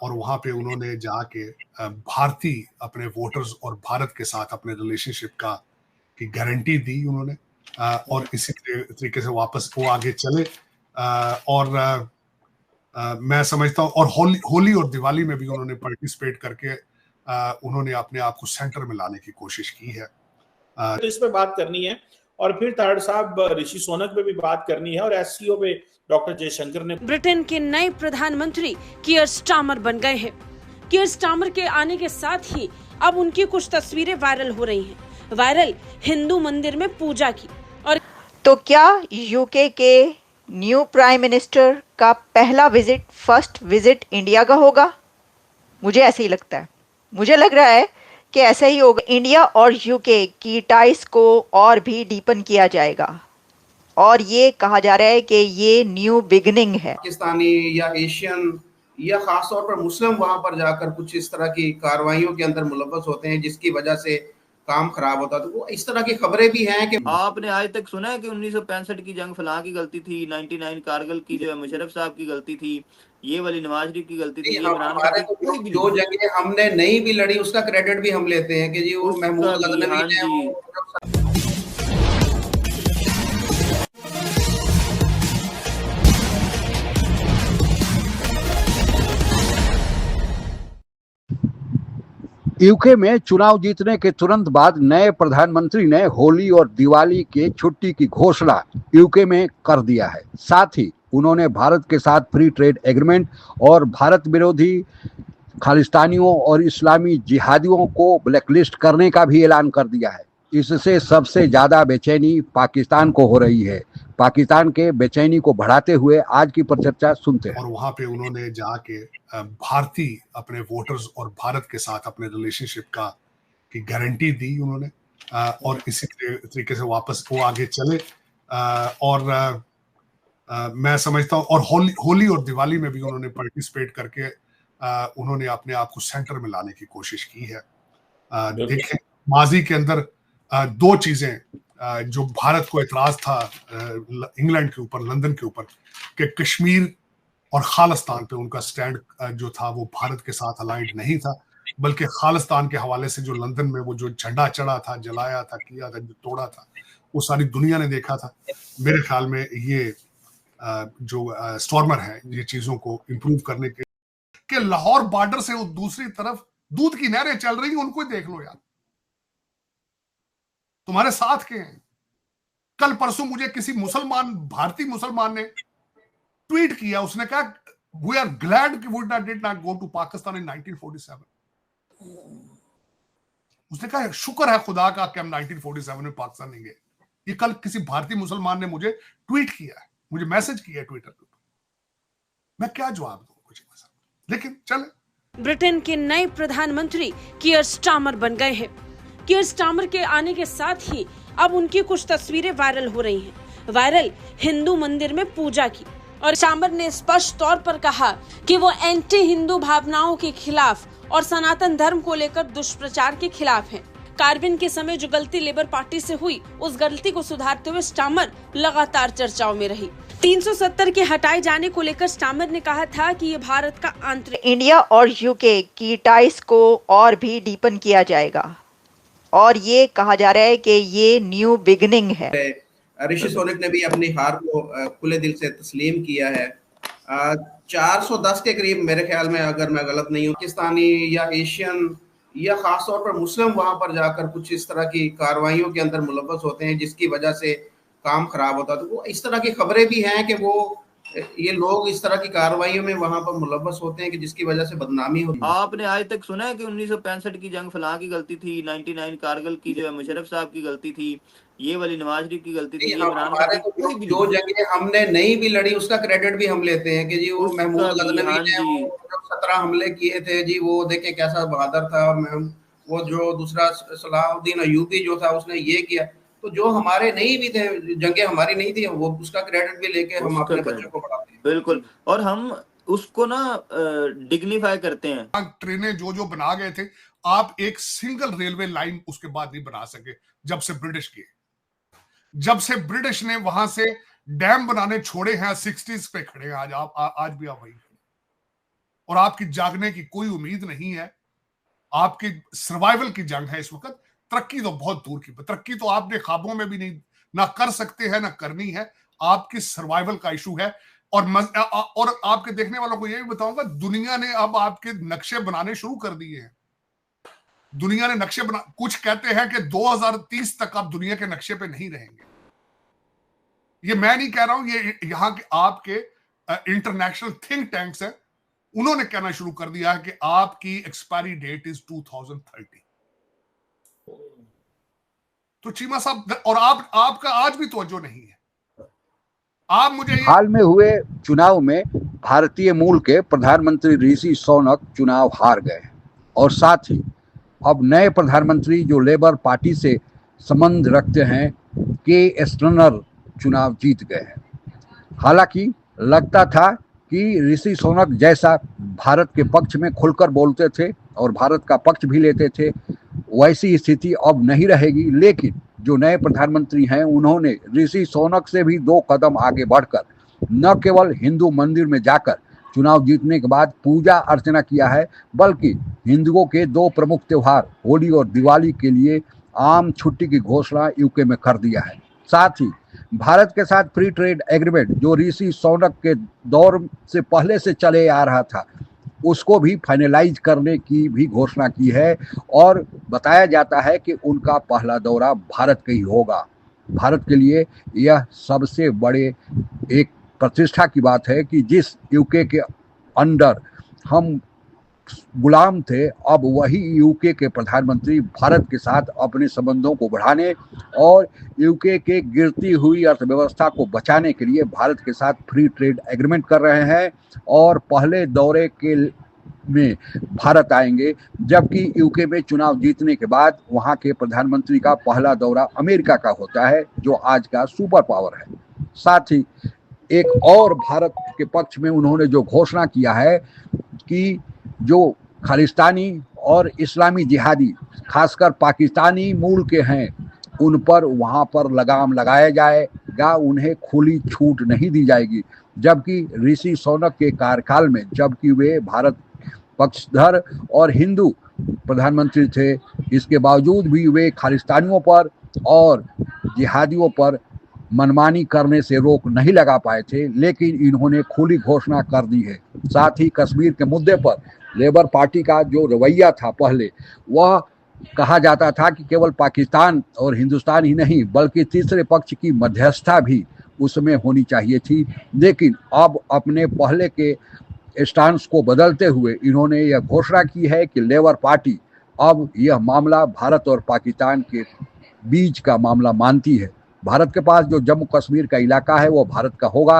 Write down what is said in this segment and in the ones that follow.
और वहां पे उन्होंने जाके भारतीय अपने वोटर्स और भारत के साथ अपने रिलेशनशिप का की गारंटी दी उन्होंने। और इसी तरीके से वापस वो आगे चले। और मैं समझता हूँ, और होली और दिवाली में भी उन्होंने पार्टिसिपेट करके उन्होंने अपने आप को सेंटर में लाने की कोशिश की है। तो इस पे बात करनी है और फिर तारड़ साहब ऋषि सोनक पे भी बात करनी है और एससीओ पे डॉक्टर जयशंकर ने। ब्रिटेन के नए प्रधानमंत्री कीयर स्टारमर बन गए हैं। कीयर स्टारमर के आने के साथ ही अब उनकी कुछ तस्वीरें वायरल हो रही हैं। वायरल हिंदू मंदिर में पूजा की। और तो क्या यूके के न्यू प्राइम मिनिस्टर का पहला फर्स्ट विजिट इंडिया का होगा? मुझे ऐसे ही लगता है। मुझे लग रहा है कि ऐसा ही होगा। इंडिया और यूके की टाइज को और भी डीपन किया जाएगा और ये कहा जा रहा है कि ये न्यू बिगनिंग है। पाकिस्तानी या एशियन या खास तौर पर मुस्लिम वहां पर जाकर कुछ इस तरह की कार्रवाइयों के अंदर मुलव्वस होते हैं जिसकी वजह से काम खराब होता। तो वो इस तरह की खबरें भी हैं कि आपने आज तक सुना है कि 1965 की जंग फलां की गलती थी, 99 कारगिल की जो है मुशर्रफ साहब की गलती थी, ये वाली नवाज शरीफ की गलती थी। हमारे जो जंगें हमने नहीं भी लड़ी उसका क्रेडिट भी हम लेते हैं कि जी वो महमूद गजनवी ने। यूके में चुनाव जीतने के तुरंत बाद नए प्रधानमंत्री ने होली और दिवाली के छुट्टी की घोषणा यूके में कर दिया है। साथ ही उन्होंने भारत के साथ फ्री ट्रेड एग्रीमेंट और भारत विरोधी खालिस्तानियों और इस्लामी जिहादियों को ब्लैकलिस्ट करने का भी ऐलान कर दिया है। इससे सबसे ज्यादा बेचैनी पाकिस्तान को हो रही है। पाकिस्तान के बेचैनी को बढ़ाते हुए आज की परिचर्चा सुनते हैं। और वहां पे उन्होंने जाके भारतीय अपने वोटर्स और भारत के साथ अपने रिलेशनशिप का की गारंटी दी उन्होंने। और इसी तरीके से वापस वो आगे चले। और मैं समझता हूँ, और होली और दिवाली में भी उन्होंने पार्टिसिपेट करके उन्होंने अपने आप को सेंटर में लाने की कोशिश की है। देखें माजी के अंदर दो चीजें जो भारत को एतराज था इंग्लैंड के ऊपर, लंदन के ऊपर, कि कश्मीर और खालिस्तान पे उनका स्टैंड जो था वो भारत के साथ अलाइंड नहीं था, बल्कि खालिस्तान के हवाले से जो लंदन में वो जो झंडा चढ़ा था, जलाया था, किया था, जो तोड़ा था, वो सारी दुनिया ने देखा था। मेरे ख्याल में ये जो स्टॉर्मर है ये चीजों को इंप्रूव करने के लाहौर बॉर्डर से दूसरी तरफ दूध की नहरें चल रही हैं, उनको ही देख लो यार, तुम्हारे साथ के हैं। कल परसों मुझे किसी मुसलमान, भारतीय मुसलमान ने ट्वीट किया, उसने कहा वी आर ग्लैड कि we did not go to Pakistan in 1947। उसने कहा शुक्र है खुदा का कि हम 1947 में पाकिस्तान नहीं गए। ये कल किसी भारतीय मुसलमान ने मुझे ट्वीट किया है, मुझे मैसेज किया है ट्विटर पे। मैं क्या जवाब दूं कुछ ऐसा, लेकिन चले। ब्रिटेन के नए प्रधानमंत्री कीयर स्टारमर बन गए हैं। कीयर स्टारमर के आने के साथ ही अब उनकी कुछ तस्वीरें वायरल हो रही हैं। वायरल हिंदू मंदिर में पूजा की। और स्टारमर ने स्पष्ट तौर पर कहा कि वो एंटी हिंदू भावनाओं के खिलाफ और सनातन धर्म को लेकर दुष्प्रचार के खिलाफ हैं। कार्बिन के समय जो गलती लेबर पार्टी से हुई, उस गलती को सुधारते हुए स्टारमर लगातार चर्चाओं में रही। 370 के हटाए जाने को लेकर स्टारमर ने कहा था कि ये भारत का आंतरिक। इंडिया और यूके की टाइज को और भी डीपन किया जाएगा और ये कहा जा रहा है कि ये न्यू बिगनिंग है। ऋषि सोनक ने भी अपनी हार को खुले दिल से तस्लीम किया है। 410 के करीब मेरे ख्याल में, अगर मैं गलत नहीं हूँ, पाकिस्तानी या एशियन या खास तौर पर मुस्लिम वहां पर जाकर कुछ इस तरह की कार्रवाइयों के अंदर मुलव्वस होते हैं जिसकी वजह से काम खराब होता। तो वो इस तरह की खबरें भी हैं कि वो ये लोग इस तरह की कार्रवाइयों में वहां पर मुलव्वस होते हैं कि जिसकी वजह से बदनामी होती है। आपने आज तक सुना है कि 1965 की जंग फलां की गलती थी, 99 कारगिल की जो है मुशर्रफ साहब की गलती थी, ये वाली नवाज शरीफ की गलती थी। हमारे जो जंगें हमने नहीं भी लड़ी उसका क्रेडिट भी हम लेते हैं कि जी वो महमूद गजनवी ने 17 हमले किए थे जी, वो देखे कैसा बहादुर था। और वो जो दूसरा सलाहुद्दीन अय्यूबी जो था उसने ये किया। तो जो हमारे नहीं भी थे, जंगें हमारी नहीं थी, वो उसका क्रेडिट भी लेके हम अपने बच्चों को पढ़ाते हैं। बिल्कुल, और हम उसको ना डिग्निफाई करते हैं। ट्रेनें जो बना गए थे, आप एक सिंगल रेलवे लाइन उसके बाद नहीं बना सके जब से ब्रिटिश किए। जब से ब्रिटिश ने वहां से डैम बनाने छोड़े हैं, 60s पे खड़े हैं आज भी आप वही। और आपकी जागने की कोई उम्मीद नहीं है। आपकी सर्वाइवल की जंग है इस वक्त। तरक्की तो बहुत दूर की, तरक्की तो आपने ख्वाबों में भी नहीं, ना कर सकते हैं ना करनी है। आपकी सर्वाइवल का इशू है। और आपके देखने वालों को यह भी बताऊंगा, दुनिया ने अब आपके नक्शे बनाने शुरू कर दिए हैं। दुनिया ने नक्शे बना, कुछ कहते हैं कि 2030 तक आप दुनिया के नक्शे पे नहीं रहेंगे। ये मैं नहीं कह रहा हूं, ये यहां के आपके इंटरनेशनल थिंक टैंक्स हैं, उन्होंने कहना शुरू कर दिया है कि आपकी एक्सपायरी डेट इज 2030। तो चीमा साहब, और आपका आज भी तवज्जो नहीं है। आप मुझे हाल में हुए चुनाव में भारतीय मूल के प्रधानमंत्री ऋषि सुनक चुनाव हार गए और साथ ही अब नए प्रधानमंत्री जो लेबर पार्टी से संबंध रखते हैं, के स्टर्नर चुनाव जीत गए हैं। हालांकि लगता था कि ऋषि सुनक जैसा भारत के पक्ष में खुलकर बोलते थे और भारत का पक्ष भी लेते थे, वैसी स्थिति अब नहीं रहेगी। लेकिन जो नए प्रधानमंत्री हैं, उन्होंने ऋषि सुनक से भी 2 कदम आगे बढ़कर न केवल हिंदू मंदिर में जाकर चुनाव जीतने के बाद पूजा अर्चना किया है, बल्कि हिंदुओं के 2 प्रमुख त्योहार होली और दिवाली के लिए आम छुट्टी की घोषणा यूके में कर दिया है। साथ ही भारत के साथ फ्री ट्रेड एग्रीमेंट जो ऋषि सुनक के दौर से पहले से चले आ रहा था, उसको भी फाइनलाइज करने की भी घोषणा की है। और बताया जाता है कि उनका पहला दौरा भारत का ही होगा। भारत के लिए यह सबसे बड़े एक प्रतिष्ठा की बात है कि जिस यूके के अंडर हम गुलाम थे, अब वही यूके के प्रधानमंत्री भारत के साथ अपने संबंधों को बढ़ाने और यूके के गिरती हुई अर्थव्यवस्था को बचाने के लिए भारत के साथ फ्री ट्रेड एग्रीमेंट कर रहे हैं। और पहले दौरे के में भारत आएंगे, जबकि यूके में चुनाव जीतने के बाद वहां के प्रधानमंत्री का पहला दौरा अमेरिका का होता है, जो आज का सुपर पावर है। साथ ही एक और भारत के पक्ष में उन्होंने जो घोषणा किया है कि जो खालिस्तानी और इस्लामी जिहादी, खासकर पाकिस्तानी मूल के हैं, उन पर वहाँ पर लगाम लगाया जाएगा, उन्हें खुली छूट नहीं दी जाएगी। जबकि ऋषि सुनक के कार्यकाल में, जबकि वे भारत पक्षधर और हिंदू प्रधानमंत्री थे, इसके बावजूद भी वे खालिस्तानियों पर और जिहादियों पर मनमानी करने से रोक नहीं लगा पाए थे, लेकिन इन्होंने खुली घोषणा कर दी है। साथ ही कश्मीर के मुद्दे पर लेबर पार्टी का जो रवैया था पहले, वह कहा जाता था कि केवल पाकिस्तान और हिंदुस्तान ही नहीं बल्कि तीसरे पक्ष की मध्यस्थता भी उसमें होनी चाहिए थी। लेकिन अब अपने पहले के स्टांस को बदलते हुए इन्होंने यह घोषणा की है कि लेबर पार्टी अब यह मामला भारत और पाकिस्तान के बीच का मामला मानती है। भारत के पास जो जम्मू कश्मीर का इलाका है वो भारत का होगा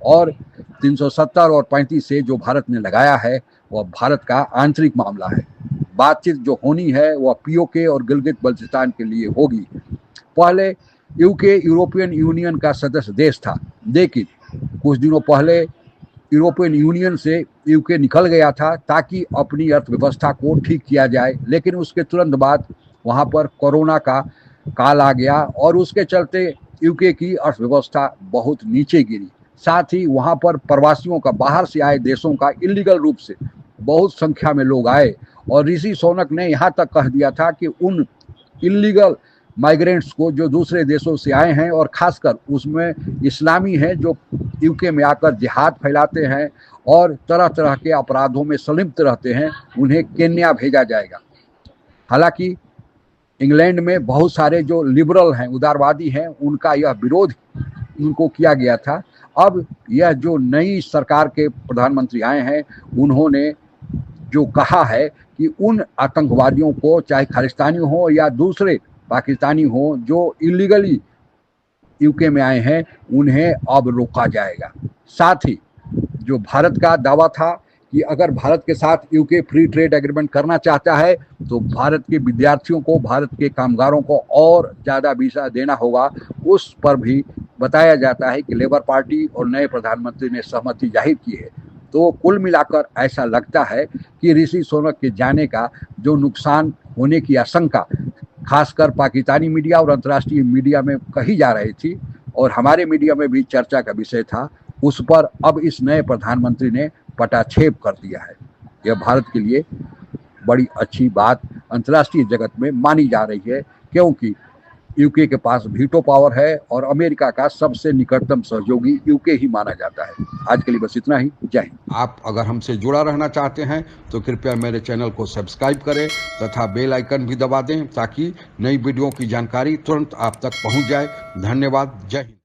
और 370 और 35 से जो भारत ने लगाया है वह भारत का आंतरिक मामला है। बातचीत जो होनी है वह पीओके और गिलगित बल्चिस्तान के लिए होगी। पहले यूके यूरोपियन यूनियन का सदस्य देश था, लेकिन कुछ दिनों पहले यूरोपियन यूनियन से यूके निकल गया था ताकि अपनी अर्थव्यवस्था को ठीक किया जाए। लेकिन उसके तुरंत बाद वहाँ पर कोरोना का काल आ गया और उसके चलते यूके की अर्थव्यवस्था बहुत नीचे गिरी। साथ ही वहाँ पर प्रवासियों का, बाहर से आए देशों का इलीगल रूप से बहुत संख्या में लोग आए और ऋषि सुनक ने यहाँ तक कह दिया था कि उन इलीगल माइग्रेंट्स को जो दूसरे देशों से आए हैं और खासकर उसमें इस्लामी हैं जो यूके में आकर जिहाद फैलाते हैं और तरह तरह के अपराधों में संलिप्त रहते हैं, उन्हें केन्या भेजा जाएगा। हालांकि इंग्लैंड में बहुत सारे जो लिबरल हैं, उदारवादी हैं, उनका यह विरोध उनको किया गया था। अब यह जो नई सरकार के प्रधानमंत्री आए हैं, उन्होंने जो कहा है कि उन आतंकवादियों को, चाहे खालिस्तानी हो या दूसरे पाकिस्तानी हो जो इलीगली यूके में आए हैं, उन्हें अब रोका जाएगा। साथ ही जो भारत का दावा था कि अगर भारत के साथ यूके फ्री ट्रेड एग्रीमेंट करना चाहता है तो भारत के विद्यार्थियों को, भारत के कामगारों को और ज़्यादा वीज़ा देना होगा, उस पर भी बताया जाता है कि लेबर पार्टी और नए प्रधानमंत्री ने सहमति जाहिर की है। तो कुल मिलाकर ऐसा लगता है कि ऋषि सुनक के जाने का जो नुकसान होने की आशंका खासकर पाकिस्तानी मीडिया और अंतर्राष्ट्रीय मीडिया में कही जा रही थी और हमारे मीडिया में भी चर्चा का विषय था, उस पर अब इस नए प्रधानमंत्री ने पटाक्षेप कर दिया है। यह भारत के लिए बड़ी अच्छी बात अंतर्राष्ट्रीय जगत में मानी जा रही है, क्योंकि यूके के पास वीटो पावर है और अमेरिका का सबसे निकटतम सहयोगी यूके ही माना जाता है। आज के लिए बस इतना ही। जय हिंद। आप अगर हमसे जुड़ा रहना चाहते हैं तो कृपया मेरे चैनल को सब्सक्राइब करें तथा बेल आइकन भी दबा दें ताकि नई वीडियो की जानकारी तुरंत आप तक पहुंच जाए। धन्यवाद। जय हिंद।